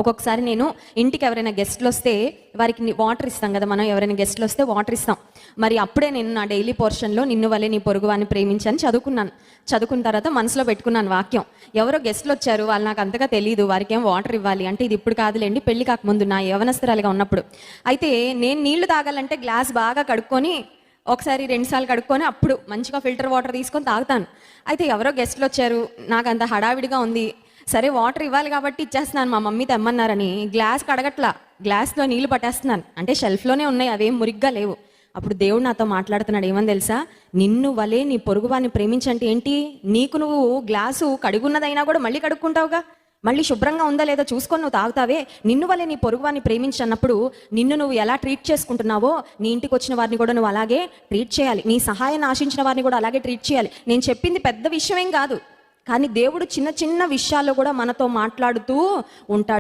ఒక్కొక్కసారి నేను ఇంటికి ఎవరైనా గెస్ట్లు వస్తే వారికి వాటర్ ఇస్తాం కదా, మనం ఎవరైనా గెస్ట్లు వస్తే వాటర్ ఇస్తాం. మరి అప్పుడే నేను నా డైలీ పోర్షన్లో నిన్ను వలే నీ పొరుగువాన్ని ప్రేమించని చదువుకున్నాను. చదువుకున్న తర్వాత మనసులో పెట్టుకున్నాను వాక్యం. ఎవరో గెస్ట్లు వచ్చారు, వాళ్ళు నాకు అంతగా తెలియదు, వారికి ఏం వాటర్ ఇవ్వాలి అంటే, ఇది ఇప్పుడు కాదులేండి, పెళ్లి కాకముందు నా యవనస్తురాలిగా ఉన్నప్పుడు. అయితే నేను నీళ్లు తాగాలంటే గ్లాస్ బాగా కడుక్కొని, ఒకసారి 2 సార్లు కడుక్కొని అప్పుడు మంచిగా ఫిల్టర్ వాటర్ తీసుకొని తాగుతాను. అయితే ఎవరో గెస్ట్లు వచ్చారు, నాకు అంత హడావిడిగా ఉంది, సరే వాటర్ ఇవ్వాలి కాబట్టి ఇచ్చేస్తున్నాను, మా మమ్మీ తెమ్మన్నారని గ్లాస్ కడగట్లా, గ్లాస్లో నీళ్లు పట్టేస్తున్నాను. అంటే షెల్ఫ్లోనే ఉన్నాయి, అవేం మురిగ్గా లేవు. అప్పుడు దేవుడు నాతో మాట్లాడుతున్నాడు, ఏమని తెలుసా? నిన్ను వలే నీ పొరుగువాన్ని ప్రేమించంటే ఏంటి? నీకు నువ్వు గ్లాసు కడుగున్నదైనా కూడా మళ్ళీ కడుక్కుంటావుగా, మళ్ళీ శుభ్రంగా ఉందా లేదా చూసుకొని నువ్వు తాగుతావే. నిన్ను వలే నీ పొరుగువాన్ని ప్రేమించన్నప్పుడు నిన్ను నువ్వు ఎలా ట్రీట్ చేసుకుంటున్నావో నీ ఇంటికి వచ్చిన వారిని కూడా నువ్వు అలాగే ట్రీట్ చేయాలి. నీ సహాయాన్ని ఆశించిన వారిని కూడా అలాగే ట్రీట్ చేయాలి. నేను చెప్పింది పెద్ద విషయం ఏం కాదు, కానీ దేవుడు చిన్న చిన్న విషయాల్లో కూడా మనతో మాట్లాడుతూ ఉంటాడు.